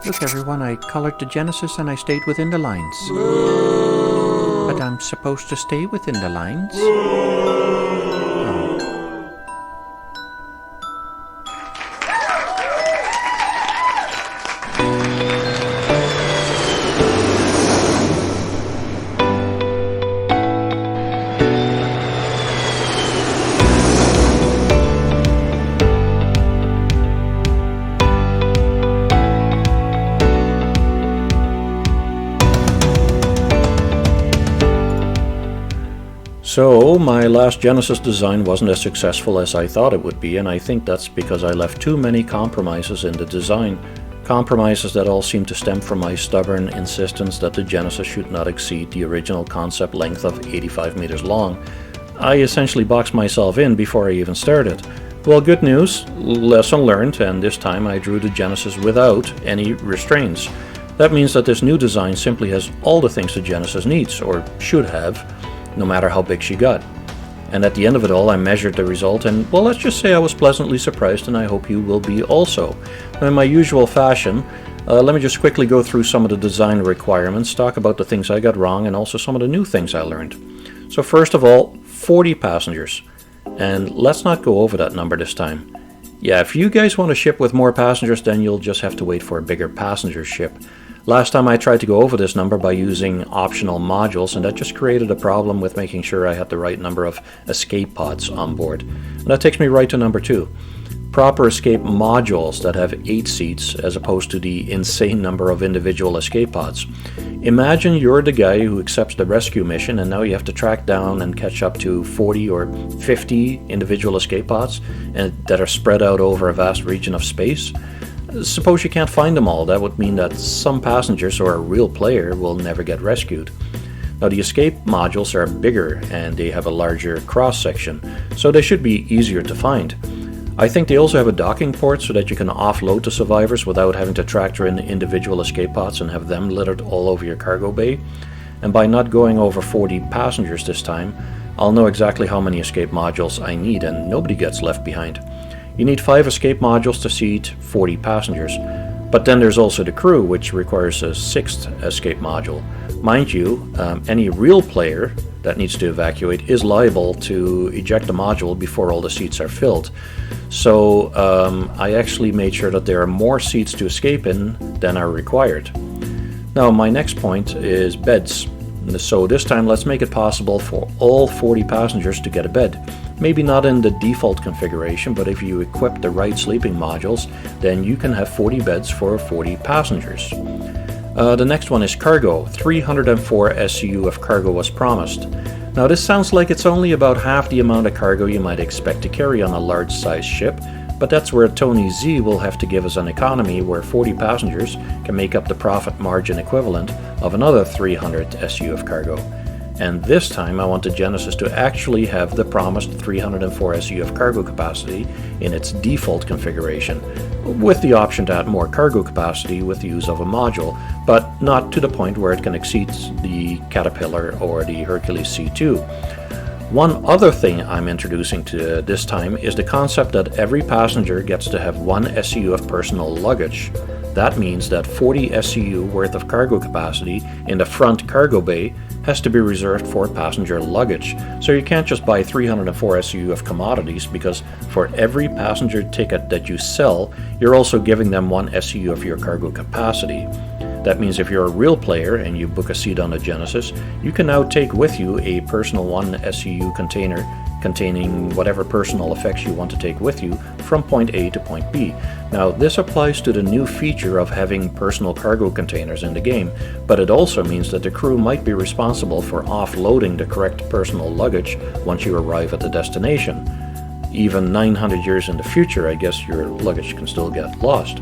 Look, everyone, I colored the Genesis and I stayed within the lines. But I'm supposed to stay within the lines? So, my last Genesis design wasn't as successful as I thought it would be, and I think that's because I left too many compromises in the design. Compromises that all seem to stem from my stubborn insistence that the Genesis should not exceed the original concept length of 85 meters long. I essentially boxed myself in before I even started. Well, good news, lesson learned, and this time I drew the Genesis without any restraints. That means that this new design simply has all the things the Genesis needs, or should have, no matter how big she got. And at the end of it all, I measured the result, and well, let's just say I was pleasantly surprised, and I hope you will be also. Now, in my usual fashion, let me just quickly go through some of the design requirements, talk about the things I got wrong, and also some of the new things I learned. So first of all, 40 passengers. And let's not go over that number this time. Yeah, if you guys want a ship with more passengers, then you'll just have to wait for a bigger passenger ship. Last time I tried to go over this number by using optional modules, and that just created a problem with making sure I had the right number of escape pods on board. And that takes me right to number 2. Proper escape modules that have 8 seats as opposed to the insane number of individual escape pods. Imagine you're the guy who accepts the rescue mission and now you have to track down and catch up to 40 or 50 individual escape pods that are spread out over a vast region of space. Suppose you can't find them all. That would mean that some passengers or a real player will never get rescued. Now, the escape modules are bigger and they have a larger cross section, so they should be easier to find. I think they also have a docking port so that you can offload the survivors without having to tractor in individual escape pods and have them littered all over your cargo bay. And by not going over 40 passengers this time, I'll know exactly how many escape modules I need and nobody gets left behind. You need 5 escape modules to seat 40 passengers. But then there's also the crew, which requires a 6th escape module. Mind you, any real player that needs to evacuate is liable to eject the module before all the seats are filled. So I actually made sure that there are more seats to escape in than are required. Now, my next point is beds. So this time let's make it possible for all 40 passengers to get a bed. Maybe not in the default configuration, but if you equip the right sleeping modules, then you can have 40 beds for 40 passengers. The next one is cargo. 304 SCU of cargo was promised. Now this sounds like it's only about half the amount of cargo you might expect to carry on a large size ship, but that's where Tony Z will have to give us an economy where 40 passengers can make up the profit margin equivalent of another 300 SU of cargo. And this time I want the Genesis to actually have the promised 304 SU of cargo capacity in its default configuration, with the option to add more cargo capacity with the use of a module, but not to the point where it can exceed the Caterpillar or the Hercules C2. One other thing I'm introducing to this time is the concept that every passenger gets to have 1 SCU of personal luggage. That means that 40 SCU worth of cargo capacity in the front cargo bay has to be reserved for passenger luggage. So you can't just buy 304 SCU of commodities, because for every passenger ticket that you sell, you're also giving them 1 SCU of your cargo capacity. That means if you're a real player and you book a seat on the Genesis, you can now take with you a personal 1 SCU container containing whatever personal effects you want to take with you from point A to point B. Now, this applies to the new feature of having personal cargo containers in the game, but it also means that the crew might be responsible for offloading the correct personal luggage once you arrive at the destination. Even 900 years in the future, I guess your luggage can still get lost.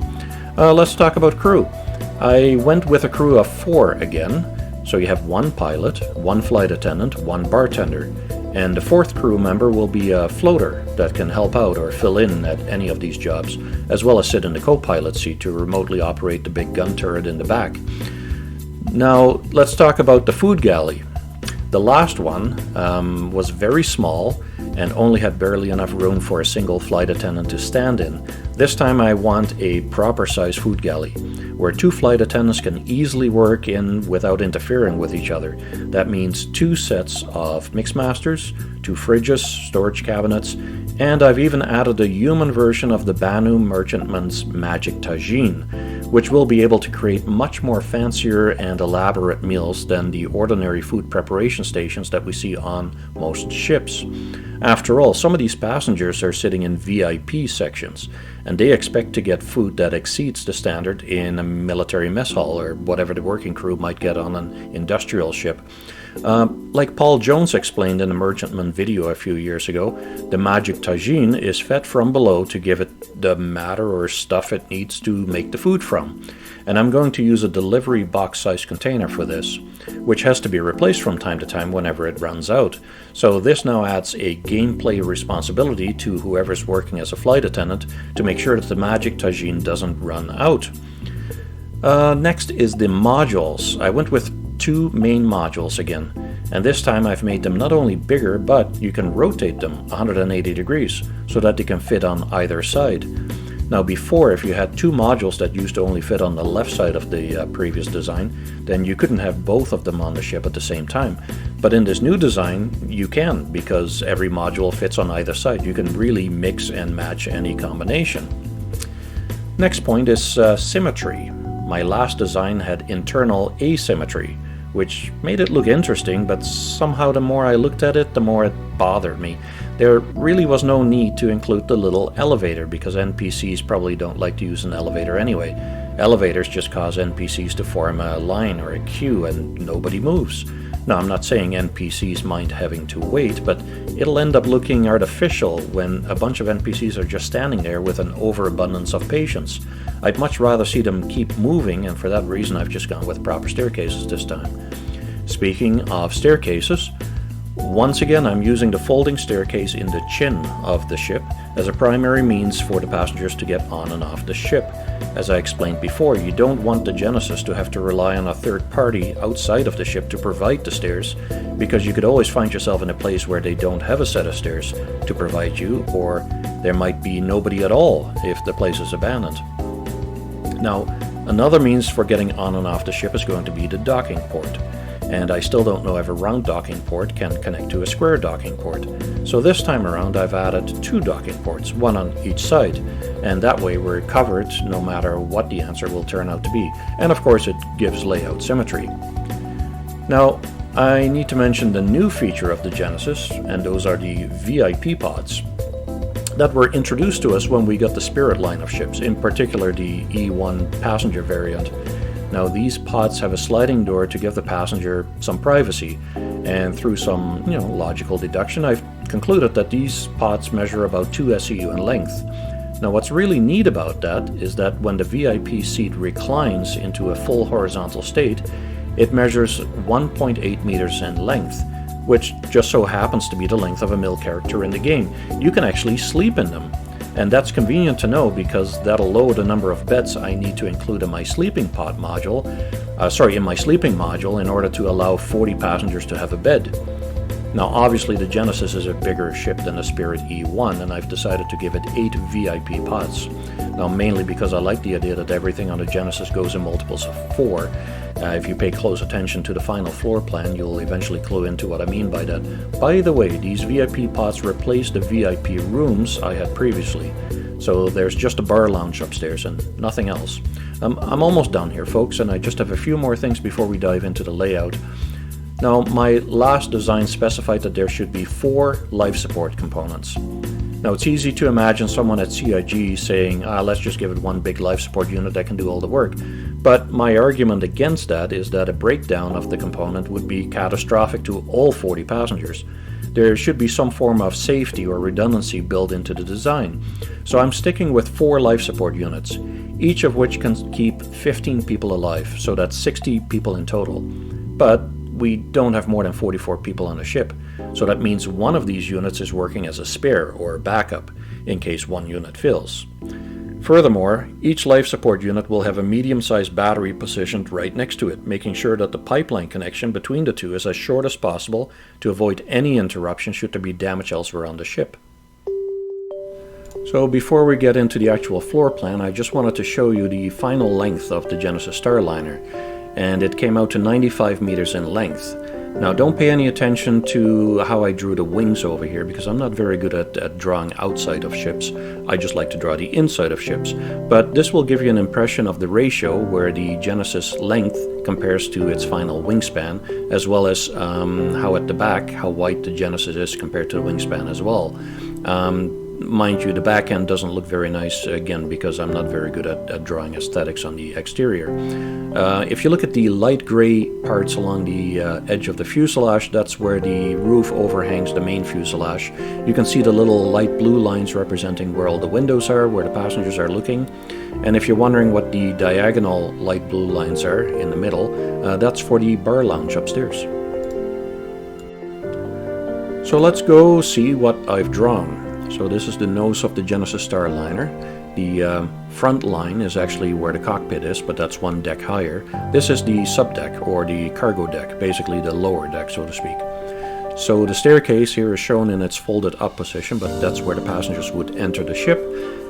Let's talk about crew. I went with a crew of 4 again, so you have 1 pilot, 1 flight attendant, 1 bartender, and the 4th crew member will be a floater that can help out or fill in at any of these jobs, as well as sit in the co-pilot seat to remotely operate the big gun turret in the back. Now, let's talk about the food galley. The last one was very small and only had barely enough room for a single flight attendant to stand in. This time I want a proper size food galley, where 2 flight attendants can easily work in without interfering with each other. That means 2 sets of mixmasters, 2 fridges, storage cabinets, and I've even added a human version of the Banu merchantman's magic tagine, which will be able to create much more fancier and elaborate meals than the ordinary food preparation stations that we see on most ships. After all, some of these passengers are sitting in VIP sections, and they expect to get food that exceeds the standard in a military mess hall or whatever the working crew might get on an industrial ship. Like Paul Jones explained in the Merchantman video a few years ago, the magic tagine is fed from below to give it the matter or stuff it needs to make the food from. And I'm going to use a delivery box-sized container for this, which has to be replaced from time to time whenever it runs out. So this now adds a gameplay responsibility to whoever's working as a flight attendant to make sure that the magic tagine doesn't run out. Next is the modules. I went with 2 main modules again, and this time I've made them not only bigger, but you can rotate them 180 degrees so that they can fit on either side. Now before, if you had 2 modules that used to only fit on the left side of the previous design, then you couldn't have both of them on the ship at the same time. But in this new design, you can, because every module fits on either side. You can really mix and match any combination. Next point is symmetry. My last design had internal asymmetry, which made it look interesting, but somehow the more I looked at it, the more it bothered me. There really was no need to include the little elevator, because NPCs probably don't like to use an elevator anyway. Elevators just cause NPCs to form a line or a queue and nobody moves. Now, I'm not saying NPCs mind having to wait, but it'll end up looking artificial when a bunch of NPCs are just standing there with an overabundance of patience. I'd much rather see them keep moving, and for that reason I've just gone with proper staircases this time. Speaking of staircases, once again I'm using the folding staircase in the chin of the ship as a primary means for the passengers to get on and off the ship. As I explained before, you don't want the Genesis to have to rely on a third party outside of the ship to provide the stairs, because you could always find yourself in a place where they don't have a set of stairs to provide you, or there might be nobody at all if the place is abandoned. Now, another means for getting on and off the ship is going to be the docking port, and I still don't know if a round docking port can connect to a square docking port. So this time around I've added 2 docking ports, 1 on each side, and that way we're covered no matter what the answer will turn out to be. And of course it gives layout symmetry. Now, I need to mention the new feature of the Genesis, and those are the VIP pods that were introduced to us when we got the Spirit line of ships, in particular the E1 passenger variant. Now, these pods have a sliding door to give the passenger some privacy, and through some logical deduction, I've concluded that these pods measure about 2 SEU in length. Now, what's really neat about that is that when the VIP seat reclines into a full horizontal state, it measures 1.8 meters in length, which just so happens to be the length of a MIL character in the game. You can actually sleep in them. And that's convenient to know, because that'll lower the number of beds I need to include in my sleeping module in order to allow 40 passengers to have a bed. Now, obviously the Genesis is a bigger ship than the Spirit E1, and I've decided to give it 8 VIP pods. Now, mainly because I like the idea that everything on the Genesis goes in multiples of 4. If you pay close attention to the final floor plan, you'll eventually clue into what I mean by that. By the way, these VIP pods replace the VIP rooms I had previously. So there's just a bar lounge upstairs and nothing else. I'm almost done here, folks, and I just have a few more things before we dive into the layout. Now, my last design specified that there should be 4 life support components. Now, it's easy to imagine someone at CIG saying, let's just give it one big life support unit that can do all the work. But my argument against that is that a breakdown of the component would be catastrophic to all 40 passengers. There should be some form of safety or redundancy built into the design. So I'm sticking with 4 life support units, each of which can keep 15 people alive, so that's 60 people in total. But we don't have more than 44 people on a ship, so that means one of these units is working as a spare or backup in case one unit fails. Furthermore, each life support unit will have a medium-sized battery positioned right next to it, making sure that the pipeline connection between the two is as short as possible to avoid any interruption should there be damage elsewhere on the ship. So before we get into the actual floor plan, I just wanted to show you the final length of the Genesis Starliner, and it came out to 95 meters in length. Now don't pay any attention to how I drew the wings over here, because I'm not very good at drawing outside of ships. I just like to draw the inside of ships. But this will give you an impression of the ratio where the Genesis length compares to its final wingspan, as well as how at the back, how wide the Genesis is compared to the wingspan as well. Mind you, the back end doesn't look very nice, again, because I'm not very good at drawing aesthetics on the exterior. If you look at the light gray parts along the edge of the fuselage, that's where the roof overhangs the main fuselage. You can see the little light blue lines representing where all the windows are, where the passengers are looking. And if you're wondering what the diagonal light blue lines are in the middle, that's for the bar lounge upstairs. So let's go see what I've drawn. So this is the nose of the Genesis Starliner. The front line is actually where the cockpit is, but that's one deck higher. This is the subdeck, or the cargo deck, basically the lower deck, so to speak. So the staircase here is shown in its folded up position, but that's where the passengers would enter the ship.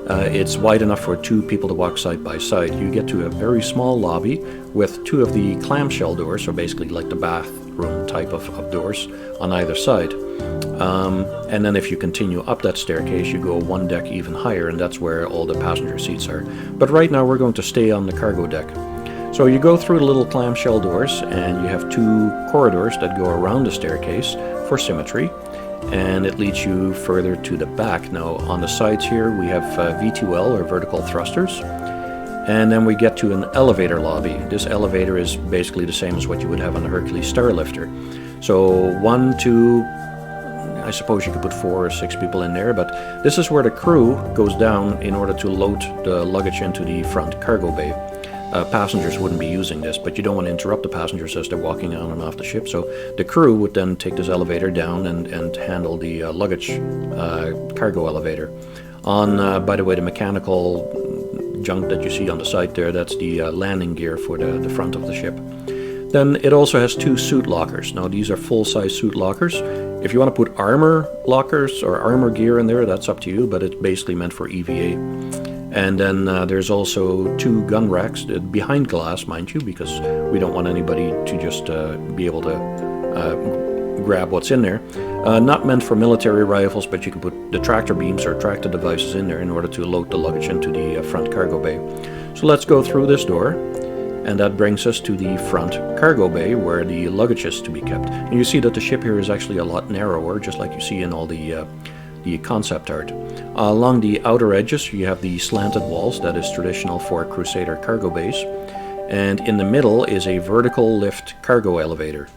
It's wide enough for two people to walk side by side. You get to a very small lobby with two of the clamshell doors, or basically like the bathroom type of doors on either side. And then if you continue up that staircase, you go one deck even higher, and that's where all the passenger seats are. But right now we're going to stay on the cargo deck. So you go through the little clamshell doors, and you have two corridors that go around the staircase for symmetry, and it leads you further to the back. Now on the sides here we have V2L, or vertical thrusters, and then we get to an elevator lobby. This elevator is basically the same as what you would have on the Hercules Starlifter. So 1, 2, I suppose you could put 4 or 6 people in there, but this is where the crew goes down in order to load the luggage into the front cargo bay. Passengers wouldn't be using this, but you don't want to interrupt the passengers as they're walking on and off the ship, so the crew would then take this elevator down and handle the luggage cargo elevator. On, by the way, the mechanical junk that you see on the side there, that's the landing gear for the front of the ship. Then it also has 2 suit lockers. Now these are full-size suit lockers. If you want to put armor lockers or armor gear in there, that's up to you, but it's basically meant for EVA. And then there's also 2 gun racks behind glass, mind you, because we don't want anybody to just be able to grab what's in there. Not meant for military rifles, but you can put the tractor beams or tractor devices in there in order to load the luggage into the front cargo bay. So let's go through this door. And that brings us to the front cargo bay where the luggage is to be kept. And you see that the ship here is actually a lot narrower, just like you see in all the concept art. Along the outer edges you have the slanted walls that is traditional for Crusader cargo bays. And in the middle is a vertical lift cargo elevator.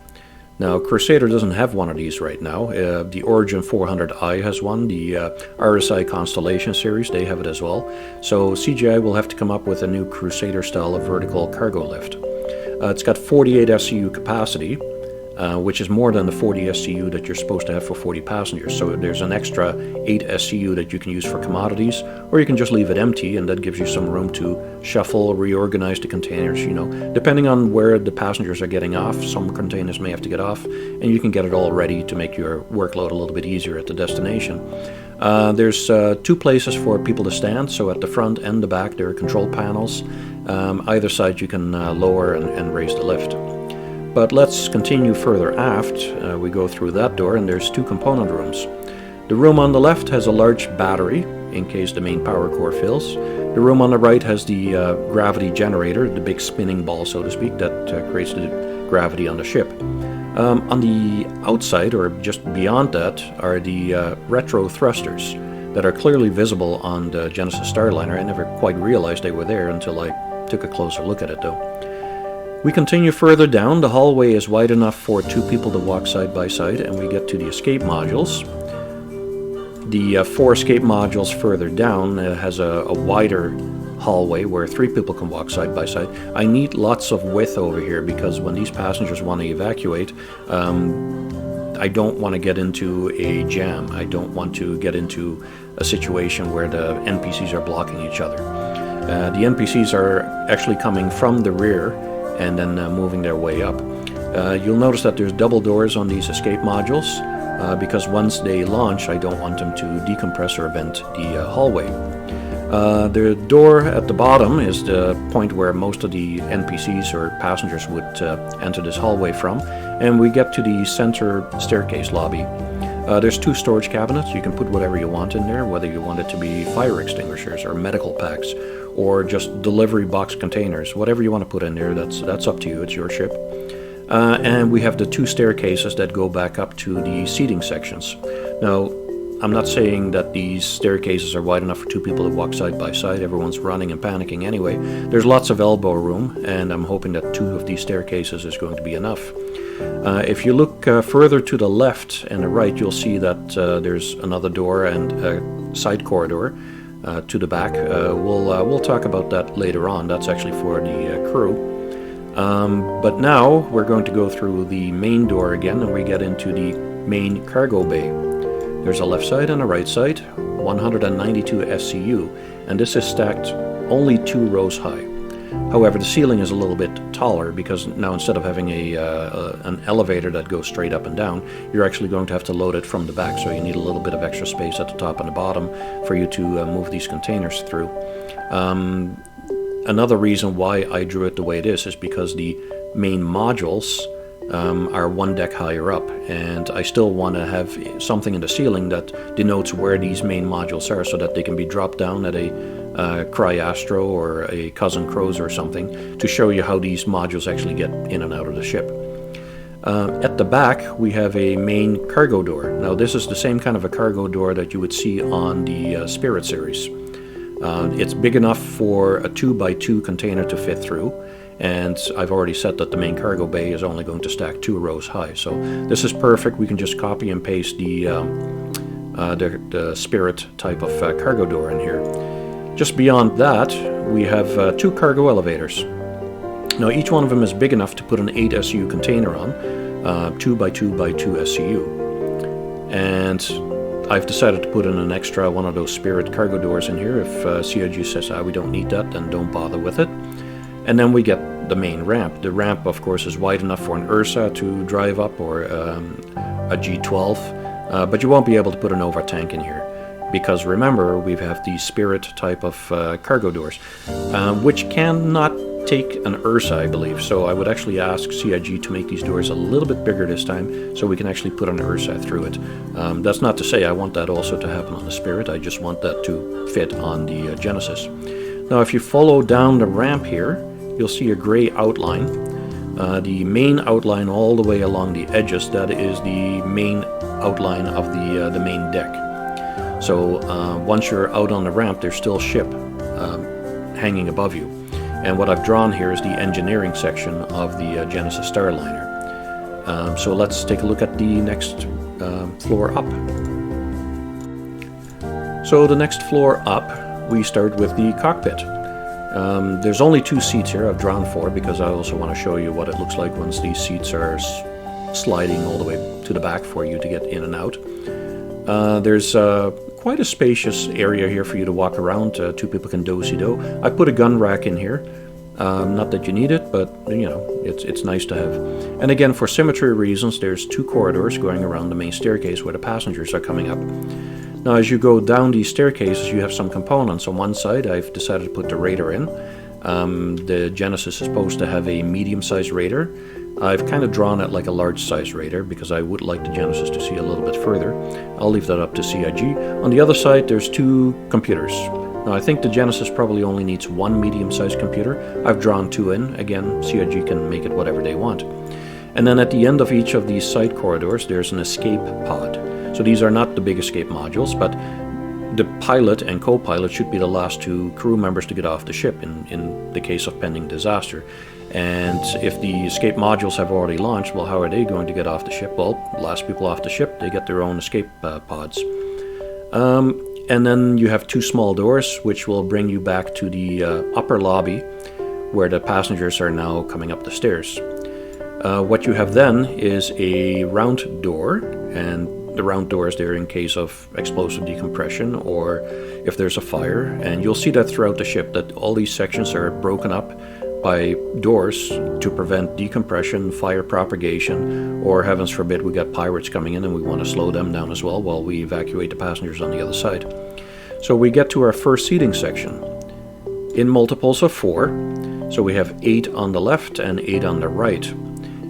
Now Crusader doesn't have one of these right now. The Origin 400i has one. The RSI Constellation series, they have it as well. So CGI will have to come up with a new Crusader style of vertical cargo lift. It's got 48 SCU capacity, which is more than the 40 SCU that you're supposed to have for 40 passengers. So there's an extra 8 SCU that you can use for commodities, or you can just leave it empty, and that gives you some room to shuffle, reorganize the containers, you know. Depending on where the passengers are getting off, some containers may have to get off, and you can get it all ready to make your workload a little bit easier at the destination. There's 2 places for people to stand, so at the front and the back there are control panels. Either side you can lower and raise the lift. But let's continue further aft. We go through that door, and there's 2 component rooms. The room on the left has a large battery in case the main power core fills. The room on the right has the gravity generator, the big spinning ball, so to speak, that creates the gravity on the ship. On the outside, or just beyond that, are the retro thrusters that are clearly visible on the Genesis Starliner. I never quite realized they were there until I took a closer look at it, though. We continue further down. The hallway is wide enough for 2 people to walk side by side, and we get to the escape modules. The 4 escape modules further down has a wider hallway where 3 people can walk side by side. I need lots of width over here because when these passengers want to evacuate, I don't want to get into a jam. I don't want to get into a situation where the NPCs are blocking each other. The NPCs are actually coming from the rear and then moving their way up. You'll notice that there's double doors on these escape modules because once they launch, I don't want them to decompress or vent the hallway. The door at the bottom is the point where most of the NPCs or passengers would enter this hallway from, and we get to the center staircase lobby. There's 2 storage cabinets. You can put whatever you want in there, whether you want it to be fire extinguishers or medical packs or just delivery box containers. Whatever you want to put in there, that's up to you. It's your ship. And we have the 2 staircases that go back up to the seating sections. Now, I'm not saying that these staircases are wide enough for 2 people to walk side by side. Everyone's running and panicking anyway. There's lots of elbow room, and I'm hoping that 2 of these staircases is going to be enough. If you look further to the left and the right, you'll see that there's another door and a side corridor to the back. We'll talk about that later on. That's actually for the crew. But now we're going to go through the main door again, and we get into the main cargo bay. There's a left side and a right side, 192 SCU, and this is stacked only 2 rows high. However, the ceiling is a little bit taller because now instead of having an elevator that goes straight up and down, you're actually going to have to load it from the back, so you need a little bit of extra space at the top and the bottom for you to move these containers through. Another reason why I drew it the way it is because the main modules are 1 deck higher up, and I still want to have something in the ceiling that denotes where these main modules are so that they can be dropped down at a Cryastro or a Cousin Crows or something to show you how these modules actually get in and out of the ship. At the back we have a main cargo door. Now this is the same kind of a cargo door that you would see on the Spirit series. It's big enough for a 2x2 container to fit through, and I've already said that the main cargo bay is only going to stack 2 rows high, so this is perfect. We can just copy and paste the Spirit type of cargo door in here. Just beyond that we have 2 cargo elevators. Now each one of them is big enough to put an 8 SCU container on, 2x2x2 SCU, and I've decided to put in an extra one of those Spirit cargo doors in here. If CIG says we don't need that, then don't bother with it. And then we get the main ramp. The ramp, of course, is wide enough for an Ursa to drive up or a G12, but you won't be able to put an over tank in here because remember, we have the Spirit type of cargo doors, which cannot take an Ursa, I believe. So I would actually ask CIG to make these doors a little bit bigger this time so we can actually put an Ursa through it. That's not to say I want that also to happen on the Spirit. I just want that to fit on the Genesis. Now if you follow down the ramp here, you'll see a gray outline. The main outline all the way along the edges, that is the main outline of the main deck. So once you're out on the ramp, there's still ship hanging above you. And what I've drawn here is the engineering section of the Genesis Starliner. So let's take a look at the next floor up. So the next floor up, we start with the cockpit. There's only 2 seats here I've drawn 4 because I also want to show you what it looks like once these seats are sliding all the way to the back for you to get in and out. There's quite a spacious area here for you to walk around. 2 people can do-si-do. I put a gun rack in here. Not that you need it, but you know, it's nice to have. And again, for symmetry reasons, there's 2 corridors going around the main staircase where the passengers are coming up. Now as you go down these staircases, you have some components. On one side I've decided to put the radar in. The Genesis is supposed to have a medium-sized radar. I've kind of drawn it like a large-sized radar because I would like the Genesis to see a little bit further. I'll leave that up to CIG. On the other side there's 2 computers. Now I think the Genesis probably only needs 1 medium-sized computer. I've drawn 2 in. Again, CIG can make it whatever they want. And then at the end of each of these side corridors there's an escape pod. So these are not the big escape modules, but the pilot and co-pilot should be the last 2 crew members to get off the ship in the case of pending disaster. And if the escape modules have already launched, well, how are they going to get off the ship? Well, last people off the ship, they get their own escape pods. And then you have 2 small doors, which will bring you back to the upper lobby, where the passengers are now coming up the stairs. What you have then is a round door, and the round doors there in case of explosive decompression or if there's a fire. And you'll see that throughout the ship, that all these sections are broken up by doors to prevent decompression, fire propagation, or heavens forbid we got pirates coming in and we want to slow them down as well while we evacuate the passengers on the other side. So we get to our first seating section in multiples of 4. So we have 8 on the left and 8 on the right.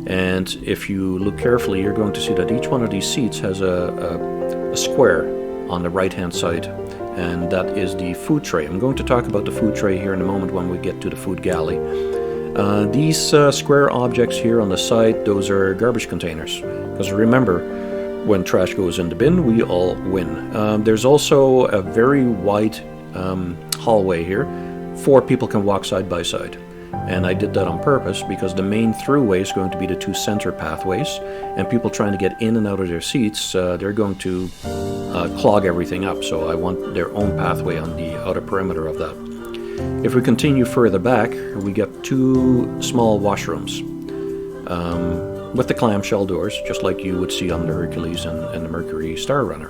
And if you look carefully, you're going to see that each one of these seats has a square on the right hand side, and that is the food tray. I'm going to talk about the food tray here in a moment when we get to the food galley. These square objects here on the side, those are garbage containers, because remember, when trash goes in the bin, we all win. There's also a very wide hallway here. 4 people can walk side by side. And I did that on purpose because the main throughway is going to be the 2 center pathways, and people trying to get in and out of their seats, they're going to clog everything up. So I want their own pathway on the outer perimeter of that. If we continue further back, we get 2 small washrooms with the clamshell doors, just like you would see on the Hercules and the Mercury Starliner.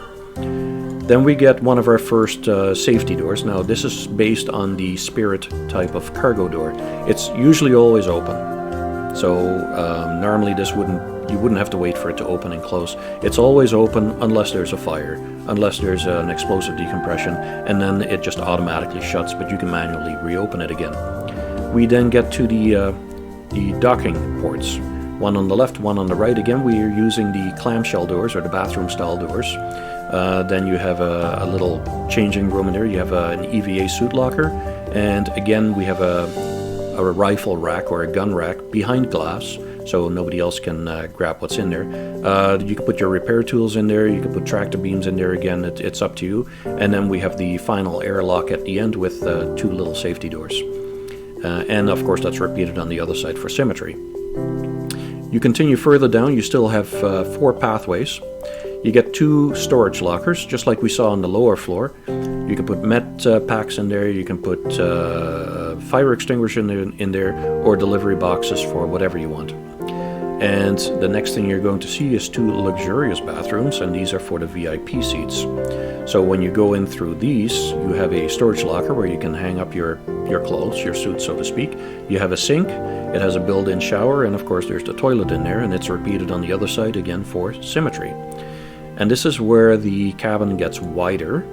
Then we get one of our first safety doors. Now this is based on the Spirit type of cargo door. It's usually always open. So normally you wouldn't have to wait for it to open and close. It's always open unless there's a fire, unless there's an explosive decompression, and then it just automatically shuts, but you can manually reopen it again. We then get to the docking ports. One on the left, one on the right. Again, we are using the clamshell doors or the bathroom style doors. Then you have a little changing room in there. You have an EVA suit locker, and again we have a rifle rack or a gun rack behind glass, so nobody else can grab what's in there. You can put your repair tools in there. You can put tractor beams in there. Again, it's up to you. And then we have the final airlock at the end with 2 little safety doors. And of course that's repeated on the other side for symmetry. You continue further down, you still have 4 pathways. You get 2 storage lockers, just like we saw on the lower floor. You can put med packs in there, you can put fire extinguisher in there, or delivery boxes for whatever you want. And the next thing you're going to see is 2 luxurious bathrooms, and these are for the VIP seats. So when you go in through these, you have a storage locker where you can hang up your clothes, your suit so to speak. You have a sink, it has a built-in shower, and of course there's the toilet in there, and it's repeated on the other side again for symmetry. And this is where the cabin gets wider.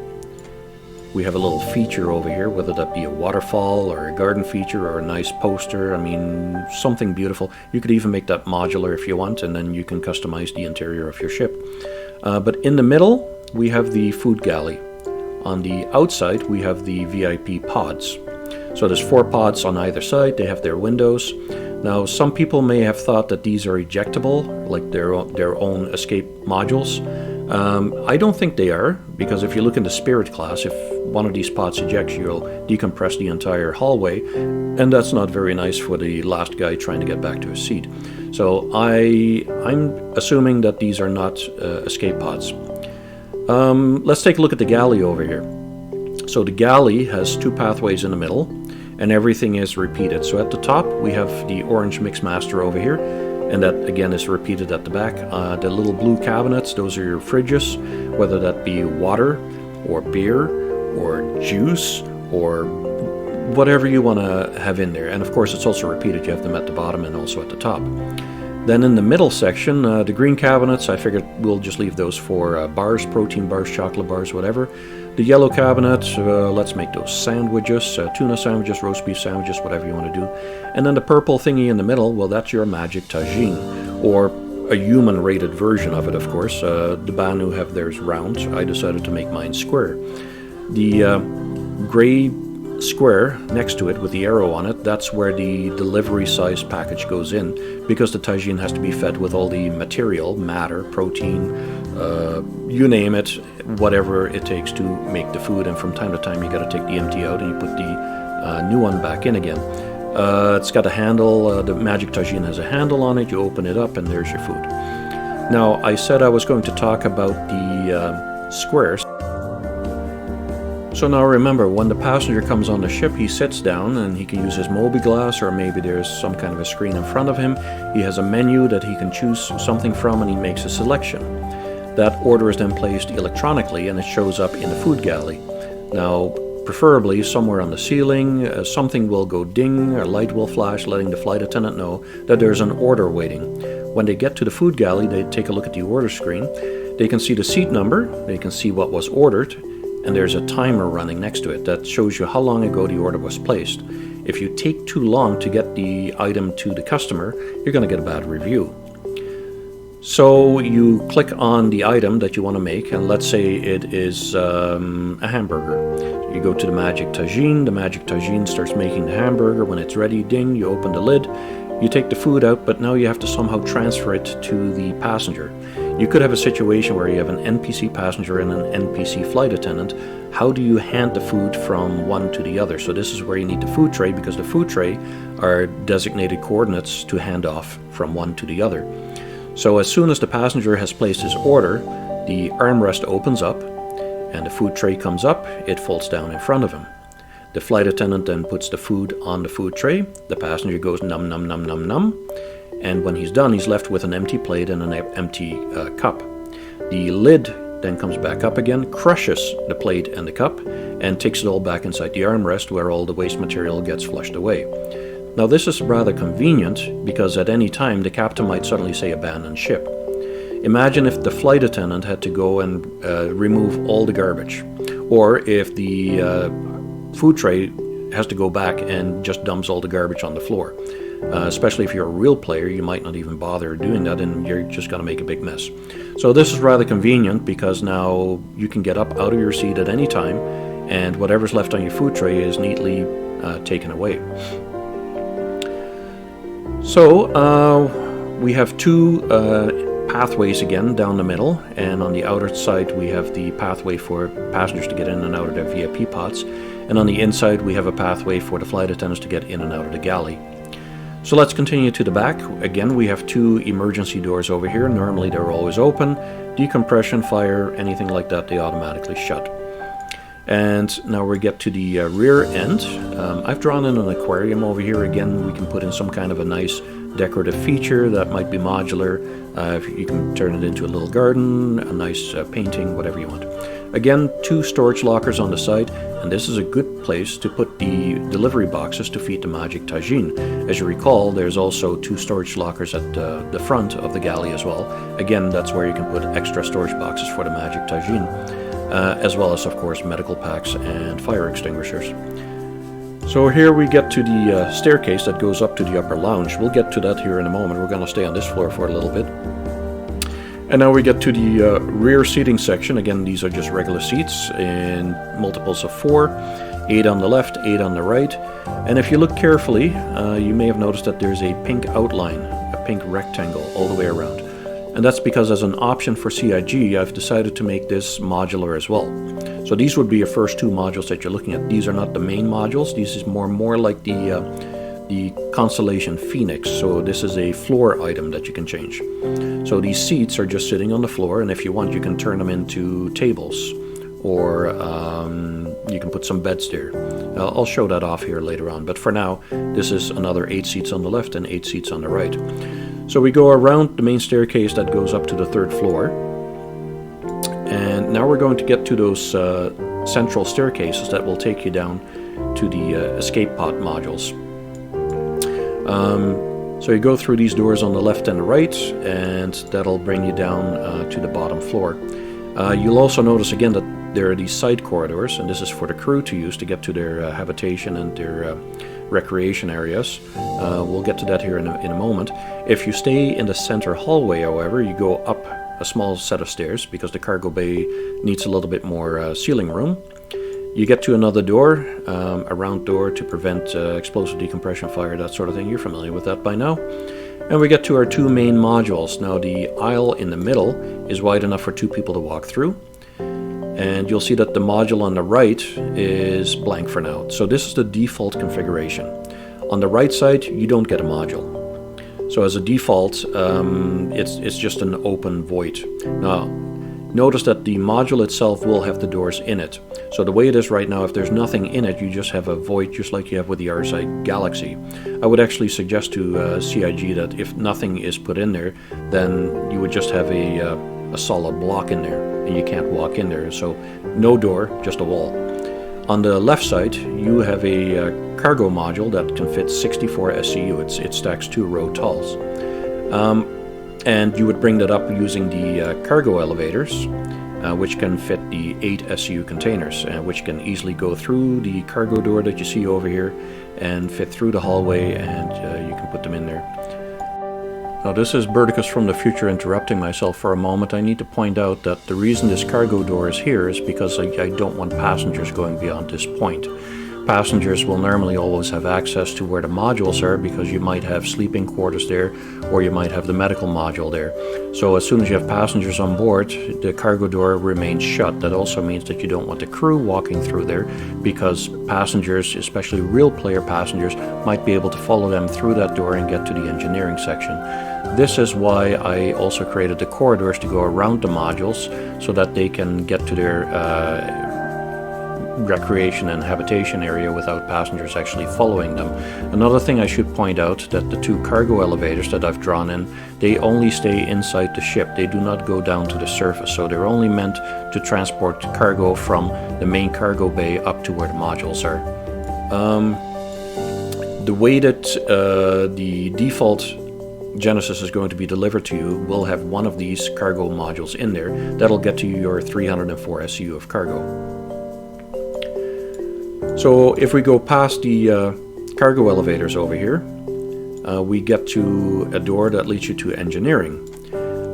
We have a little feature over here, whether that be a waterfall or a garden feature or a nice poster. I mean, something beautiful. You could even make that modular if you want, and then you can customize the interior of your ship. But in the middle, we have the food galley. On the outside, we have the VIP pods. So there's 4 pods on either side. They have their windows. Now, some people may have thought that these are ejectable, like their own escape modules. I don't think they are, because if you look in the Spirit class, if one of these pods ejects, you'll decompress the entire hallway, and that's not very nice for the last guy trying to get back to his seat. So I'm assuming that these are not escape pods. Let's take a look at the galley over here. So the galley has 2 pathways in the middle, and everything is repeated. So at the top we have the orange Mixmaster over here, and that again is repeated at the back. The little blue cabinets, those are your fridges, whether that be water or beer or juice or whatever you want to have in there. And of course it's also repeated, you have them at the bottom and also at the top. Then in the middle section, the green cabinets, I figured we'll just leave those for bars, protein bars, chocolate bars, whatever. The yellow cabinet, let's make those sandwiches, tuna sandwiches, roast beef sandwiches, whatever you want to do. And then the purple thingy in the middle, well, that's your magic tagine, or a human-rated version of it, of course. The Banu have theirs round. I decided to make mine square. The gray square next to it with the arrow on it, that's where the delivery size package goes in, because the tagine has to be fed with all the material, matter, protein, you name it, whatever it takes to make the food. And from time to time you got to take the empty out and you put the new one back in again. It's got a handle, the magic tagine has a handle on it, you open it up and there's your food. Now I said I was going to talk about the squares. So now remember, when the passenger comes on the ship, he sits down and he can use his mobi-glass, or maybe there's some kind of a screen in front of him. He has a menu that he can choose something from and he makes a selection. that order is then placed electronically and it shows up in the food galley. Now, preferably somewhere on the ceiling, something will go ding, a light will flash, letting the flight attendant know that there's an order waiting. When they get to the food galley, they take a look at the order screen. They can see the seat number, they can see what was ordered, and there's a timer running next to it that shows you how long ago the order was placed. If you take too long to get the item to the customer, you're going to get a bad review. So you click on the item that you want to make, and let's say it is a hamburger. You go to the Magic Tagine, the Magic Tagine starts making the hamburger. When it's ready, ding, you open the lid, you take the food out, but now you have to somehow transfer it to the passenger. You could have a situation where you have an NPC passenger and an NPC flight attendant. How do you hand the food from one to the other? So this is where you need the food tray, because the food tray are designated coordinates to hand off from one to the other. So as soon as the passenger has placed his order, the armrest opens up and the food tray comes up, it folds down in front of him. The flight attendant then puts the food on the food tray, the passenger goes num num num num num, and when he's done, he's left with an empty plate and an empty cup. The lid then comes back up again, crushes the plate and the cup, and takes it all back inside the armrest where all the waste material gets flushed away. Now this is rather convenient because at any time the captain might suddenly say abandon ship. Imagine if the flight attendant had to go and remove all the garbage, or if the food tray has to go back and just dumps all the garbage on the floor. Especially if you're a real player, you might not even bother doing that and you're just going to make a big mess. So this is rather convenient because now you can get up out of your seat at any time and whatever's left on your food tray is neatly taken away. So we have two pathways again down the middle, and on the outer side we have the pathway for passengers to get in and out of their VIP pods, and on the inside we have a pathway for the flight attendants to get in and out of the galley. So let's continue to the back. Again, we have two emergency doors over here. Normally they're always open. Decompression, fire, anything like that, they automatically shut. And now we get to the rear end. I've drawn in an aquarium over here. Again, we can put in some kind of a nice decorative feature that might be modular. You can turn it into a little garden, a nice painting, whatever you want. Again, two storage lockers on the side, and this is a good place to put the delivery boxes to feed the Magic Tagine. As you recall, there's also two storage lockers at the front of the galley as well. Again, that's where you can put extra storage boxes for the Magic Tagine, as well as, of course, medical packs and fire extinguishers. So here we get to the staircase that goes up to the upper lounge. We'll get to that here in a moment. We're going to stay on this floor for a little bit. And now we get to the rear seating section. Again, these are just regular seats in multiples of 4, 8 on the left, 8 on the right. And if you look carefully, you may have noticed that there's a pink outline, a pink rectangle all the way around. And that's because as an option for CIG, I've decided to make this modular as well. So these would be your first two modules that you're looking at. These are not the main modules. This is more like the Constellation Phoenix. So this is a floor item that you can change. So these seats are just sitting on the floor, and if you want, you can turn them into tables, or you can put some beds there. I'll show that off here later on, but for now, this is another 8 seats on the left and 8 seats on the right. So we go around the main staircase that goes up to the 3rd floor, and now we're going to get to those central staircases that will take you down to the escape pod modules. So you go through these doors on the left and the right, and that'll bring you down to the bottom floor. You'll also notice again that there are these side corridors, and this is for the crew to use to get to their habitation and their recreation areas. We'll get to that here in a moment. If you stay in the center hallway, however, you go up a small set of stairs because the cargo bay needs a little bit more ceiling room. You get to another door, a round door to prevent explosive decompression fire, that sort of thing. You're familiar with that by now. And we get to our two main modules. Now the aisle in the middle is wide enough for 2 people to walk through. And you'll see that the module on the right is blank for now. So this is the default configuration. On the right side, you don't get a module. So as a default, it's just an open void. Now, notice that the module itself will have the doors in it. So the way it is right now, if there's nothing in it, you just have a void, just like you have with the RSI Galaxy. I would actually suggest to CIG that if nothing is put in there, then you would just have a a solid block in there, and you can't walk in there. So no door, just a wall. On the left side, you have a cargo module that can fit 64 SCU. It stacks 2 row talls. And you would bring that up using the cargo elevators, which can fit the 8 SCU containers, which can easily go through the cargo door that you see over here and fit through the hallway, and you can put them in there. Now this is Berticus from the future interrupting myself for a moment. I need to point out that the reason this cargo door is here is because I don't want passengers going beyond this point. Passengers will normally always have access to where the modules are, because you might have sleeping quarters there, or you might have the medical module there. So as soon as you have passengers on board, the cargo door remains shut. That also means that you don't want the crew walking through there, because passengers, especially real player passengers, might be able to follow them through that door and get to the engineering section. This is why I also created the corridors to go around the modules, so that they can get to their recreation and habitation area without passengers actually following them. Another thing I should point out, that the 2 cargo elevators that I've drawn in, they only stay inside the ship. They do not go down to the surface, so they're only meant to transport cargo from the main cargo bay up to where the modules are. The way that the default Genesis is going to be delivered to you will have one of these cargo modules in there. That'll get to you your 304 SCU of cargo. So if we go past the cargo elevators over here, we get to a door that leads you to engineering.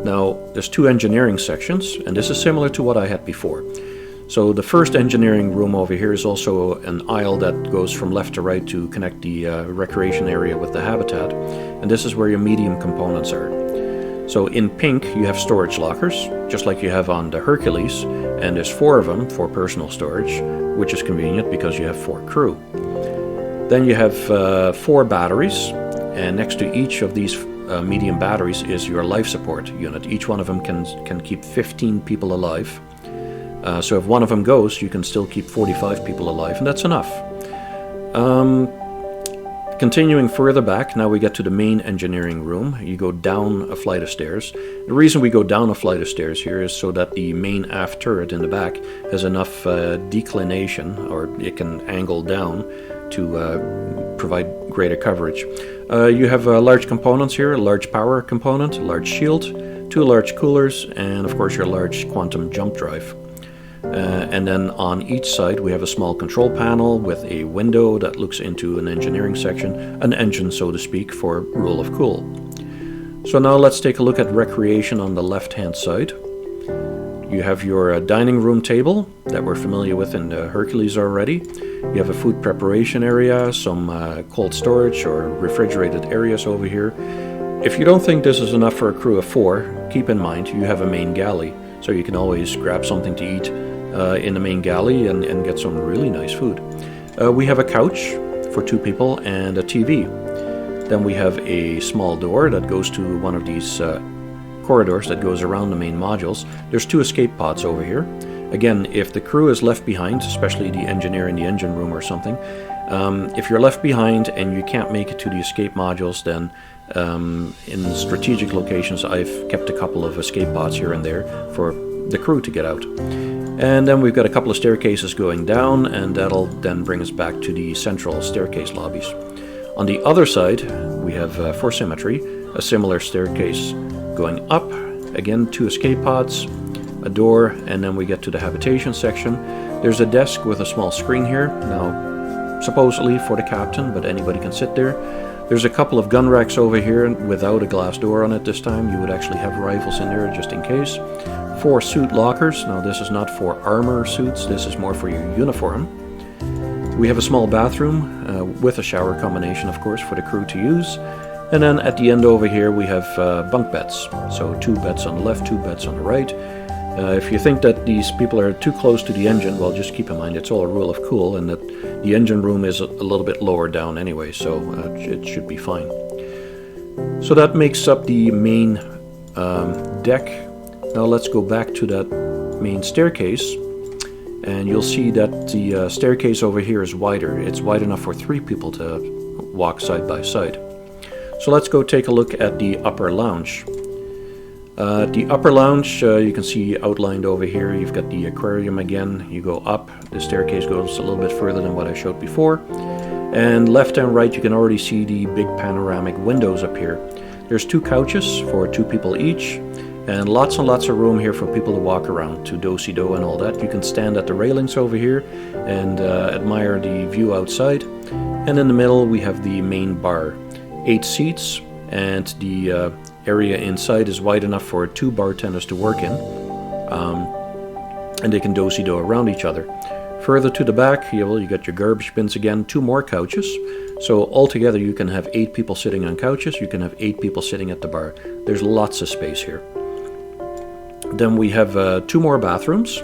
Now there's 2 engineering sections, and this is similar to what I had before. So the first engineering room over here is also an aisle that goes from left to right to connect the recreation area with the habitat, and this is where your medium components are. So in pink you have storage lockers, just like you have on the Hercules, and there's 4 of them for personal storage, which is convenient because you have 4 crew. Then you have 4 batteries, and next to each of these medium batteries is your life support unit. Each one of them can keep 15 people alive. So if one of them goes, you can still keep 45 people alive, and that's enough. Continuing further back, now we get to the main engineering room. You go down a flight of stairs. The reason we go down a flight of stairs here is so that the main aft turret in the back has enough declination, or it can angle down to provide greater coverage. You have large components here, a large power component, a large shield, 2 large coolers, and of course your large quantum jump drive. And then on each side we have a small control panel with a window that looks into an engineering section, an engine so to speak, for rule of cool. So now let's take a look at recreation on the left hand side. You have your dining room table that we're familiar with in the Hercules already. You have a food preparation area, some cold storage or refrigerated areas over here. If you don't think this is enough for a crew of 4, keep in mind you have a main galley, so you can always grab something to eat in the main galley and get some really nice food. We have a couch for 2 people and a TV. Then we have a small door that goes to one of these corridors that goes around the main modules. There's 2 escape pods over here. Again, if the crew is left behind, especially the engineer in the engine room or something, if you're left behind and you can't make it to the escape modules, then in strategic locations I've kept a couple of escape pods here and there for the crew to get out. And then we've got a couple of staircases going down, and that'll then bring us back to the central staircase lobbies. On the other side we have, for symmetry, a similar staircase going up, again 2 escape pods, a door, and then we get to the habitation section. There's a desk with a small screen here, now supposedly for the captain, but anybody can sit there. There's a couple of gun racks over here without a glass door on it this time. You would actually have rifles in there just in case. 4 suit lockers. Now this is not for armor suits, this is more for your uniform. We have a small bathroom with a shower combination, of course, for the crew to use. And then at the end over here we have bunk beds. So 2 beds on the left, 2 beds on the right. If you think that these people are too close to the engine, well, just keep in mind it's all a rule of cool, and that the engine room is a little bit lower down anyway, so it should be fine. So that makes up the main deck. Now let's go back to that main staircase, and you'll see that the staircase over here is wider. It's wide enough for 3 people to walk side by side. So let's go take a look at the upper lounge. The upper lounge, you can see outlined over here. You've got the aquarium again. You go up. The staircase goes a little bit further than what I showed before. And left and right, you can already see the big panoramic windows up here. There's 2 couches for 2 people each, and lots of room here for people to walk around, to do-si-do and all that. You can stand at the railings over here and admire the view outside. And in the middle, we have the main bar. 8 seats, and the area inside is wide enough for 2 bartenders to work in. And they can do-si-do around each other. Further to the back, you got your garbage bins again, 2 more couches. So altogether you can have 8 people sitting on couches, you can have 8 people sitting at the bar. There's lots of space here. Then we have 2 more bathrooms,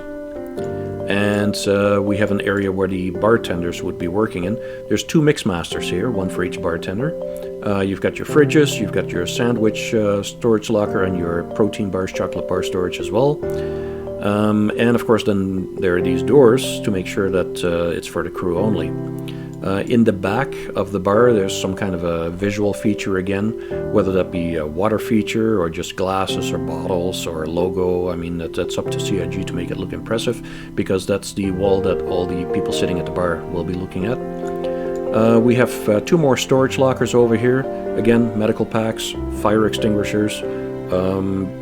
and we have an area where the bartenders would be working in. There's 2 mix masters here, 1 for each bartender. You've got your fridges, you've got your sandwich storage locker, and your protein bars, chocolate bar storage as well. And of course then there are these doors to make sure that it's for the crew only. In the back of the bar there's some kind of a visual feature again, whether that be a water feature or just glasses or bottles or a logo. I mean that's up to CIG to make it look impressive, because that's the wall that all the people sitting at the bar will be looking at. We have 2 more storage lockers over here. Again, medical packs, fire extinguishers,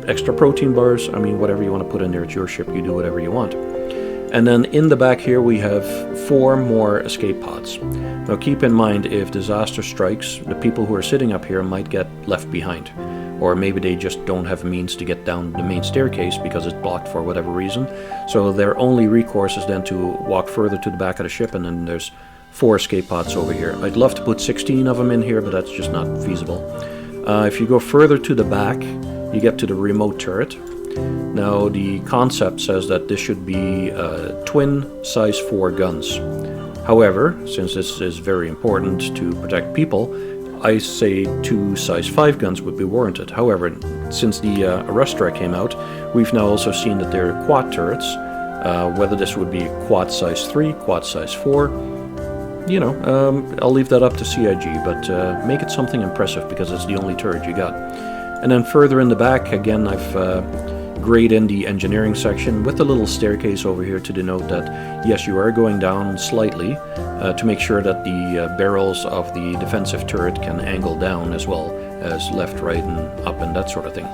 extra protein bars. I mean, whatever you want to put in there, it's your ship, you do whatever you want. And then in the back here we have 4 more escape pods. Now keep in mind, if disaster strikes, the people who are sitting up here might get left behind. Or maybe they just don't have means to get down the main staircase because it's blocked for whatever reason. So their only recourse is then to walk further to the back of the ship, and then there's 4 escape pods over here. I'd love to put 16 of them in here, but that's just not feasible. If you go further to the back, you get to the remote turret. Now the concept says that this should be twin size 4 guns. However, since this is very important to protect people, I say 2 size 5 guns would be warranted. However, since the Arrestra came out, we've now also seen that there are quad turrets. Whether this would be quad size 3, quad size 4, I'll leave that up to CIG, but make it something impressive, because it's the only turret you got. And then further in the back, again, I've grayed in the engineering section with a little staircase over here to denote that, yes, you are going down slightly to make sure that the barrels of the defensive turret can angle down as well as left, right, and up, and that sort of thing.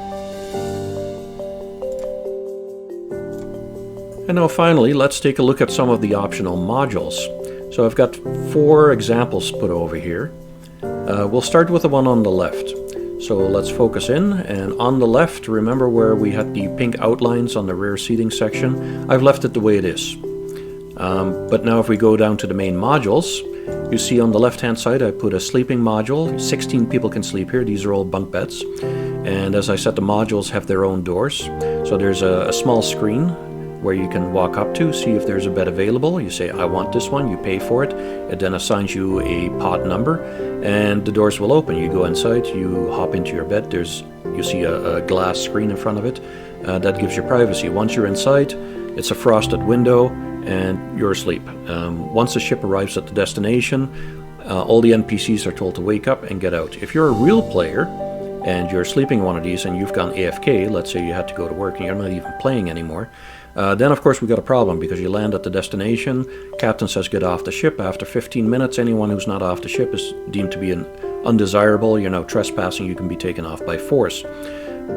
And now finally, let's take a look at some of the optional modules. So I've got 4 examples put over here. We'll start with the one on the left. So let's focus in, and on the left, remember where we had the pink outlines on the rear seating section? I've left it the way it is. But now if we go down to the main modules, you see on the left hand side I put a sleeping module. 16 people can sleep here. These are all bunk beds. And as I said, the modules have their own doors. So there's a small screen where you can walk up to, see if there's a bed available. You say, I want this one, you pay for it. It then assigns you a pod number, and the doors will open. You go inside, you hop into your bed. You see a glass screen in front of it. That gives you privacy. Once you're inside, it's a frosted window, and you're asleep. Once the ship arrives at the destination, all the NPCs are told to wake up and get out. If you're a real player, and you're sleeping in one of these and you've gone AFK, let's say you had to go to work and you're not even playing anymore, then of course we got a problem, because you land at the destination, captain says get off the ship. After 15 minutes, anyone who's not off the ship is deemed to be an undesirable. You're now trespassing, you can be taken off by force.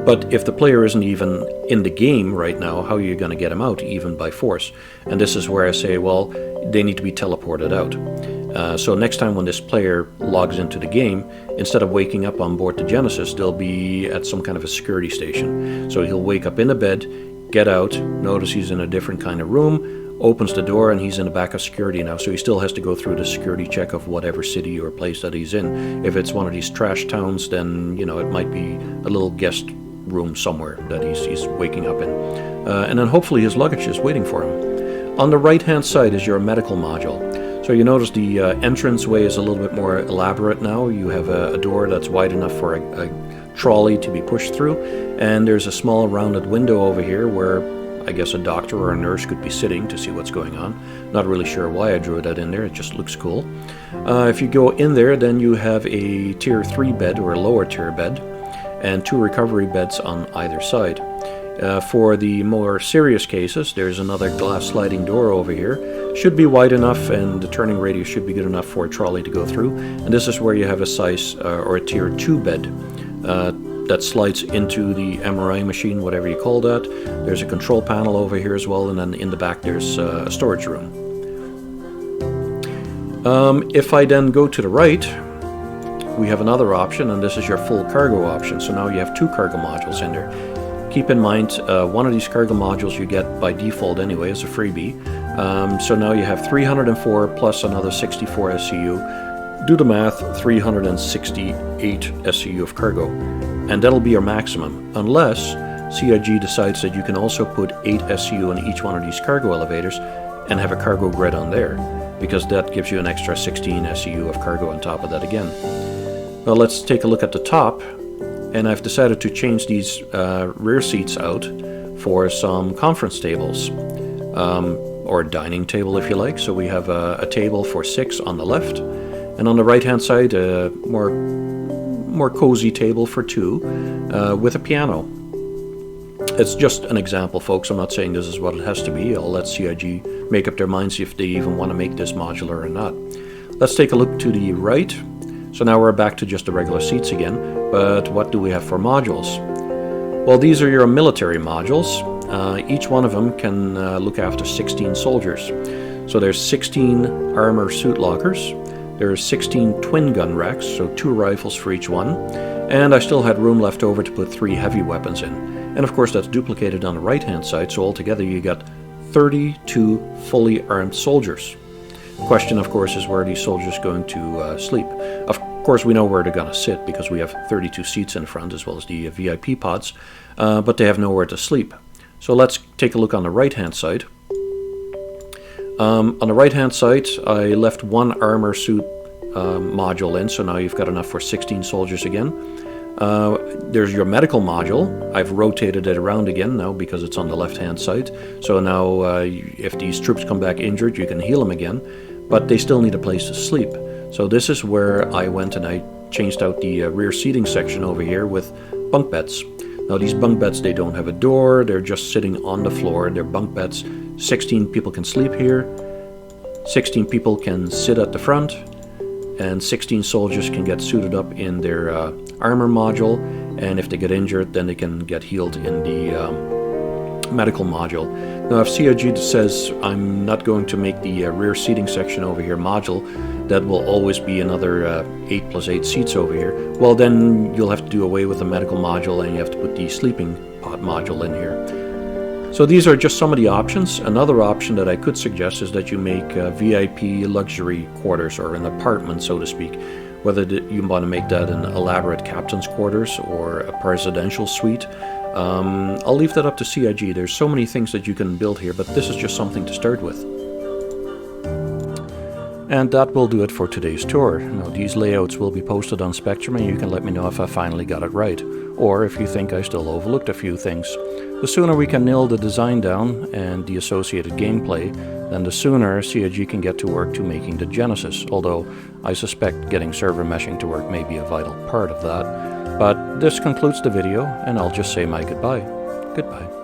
But if the player isn't even in the game right now, how are you going to get him out, even by force? And this is where I say, well, they need to be teleported out. So next time when this player logs into the game, instead of waking up on board the Genesis, they'll be at some kind of a security station. So he'll wake up in a bed, get out, notice he's in a different kind of room, opens the door, and he's in the back of security now. So he still has to go through the security check of whatever city or place that he's in. If it's one of these trash towns, then it might be a little guest room somewhere that he's waking up in. And then hopefully his luggage is waiting for him. On the right hand side is your medical module. So you notice the entranceway is a little bit more elaborate now. You have a door that's wide enough for a trolley to be pushed through, and there's a small rounded window over here where I guess a doctor or a nurse could be sitting to see what's going on. Not really sure why I drew that in there, it just looks cool. If you go in there, then you have a tier 3 bed or a lower tier bed, and 2 recovery beds on either side. For the more serious cases, there's another glass sliding door over here. Should be wide enough, and the turning radius should be good enough for a trolley to go through. And this is where you have a size or a tier 2 bed that slides into the MRI machine, whatever you call that. There's a control panel over here as well, and then in the back there's a storage room. If I then go to the right, we have another option, and this is your full cargo option. So now you have 2 cargo modules in there. Keep in mind, one of these cargo modules you get by default anyway as a freebie. So now you have 304 plus another 64 SCU. Do the math, 368 SCU of cargo. And that'll be your maximum, unless CIG decides that you can also put 8 SCU in each one of these cargo elevators and have a cargo grid on there, because that gives you an extra 16 SCU of cargo on top of that again. Well, let's take a look at the top, and I've decided to change these rear seats out for some conference tables, or a dining table if you like. So we have a table for 6 on the left, and on the right hand side a more cozy table for 2 with a piano. It's just an example, folks. I'm not saying this is what it has to be. I'll let CIG make up their minds if they even want to make this modular or not. Let's take a look to the right. So now we're back to just the regular seats again, but what do we have for modules? Well, these are your military modules. Each one of them can look after 16 soldiers. So there's 16 armor suit lockers. There's 16 twin gun racks, so 2 rifles for each one. And I still had room left over to put 3 heavy weapons in. And of course that's duplicated on the right hand side, so altogether you got 32 fully armed soldiers. The question, of course, is where are these soldiers going to sleep? Of course, we know where they're going to sit because we have 32 seats in front as well as the VIP pods, but they have nowhere to sleep. So let's take a look on the right-hand side. On the right-hand side, I left 1 armor suit module in, so now you've got enough for 16 soldiers again. There's your medical module. I've rotated it around again now because it's on the left-hand side. So now if these troops come back injured, you can heal them again, but they still need a place to sleep. So this is where I went and I changed out the rear seating section over here with bunk beds. Now these bunk beds, they don't have a door, they're just sitting on the floor. They're bunk beds. 16 people can sleep here, 16 people can sit at the front, and 16 soldiers can get suited up in their armor module, and if they get injured then they can get healed in the medical module. Now if CIG says I'm not going to make the rear seating section over here module, that will always be another 8 plus 8 seats over here, well then you'll have to do away with the medical module and you have to put the sleeping pod module in here. So these are just some of the options. Another option that I could suggest is that you make VIP luxury quarters, or an apartment so to speak, whether you want to make that an elaborate captain's quarters or a presidential suite. I'll leave that up to CIG. There's so many things that you can build here, but this is just something to start with. And that will do it for today's tour. Now, these layouts will be posted on Spectrum and you can let me know if I finally got it right, or if you think I still overlooked a few things. The sooner we can nail the design down and the associated gameplay, then the sooner CIG can get to work to making the Genesis, although I suspect getting server meshing to work may be a vital part of that. But this concludes the video, and I'll just say my goodbye. Goodbye.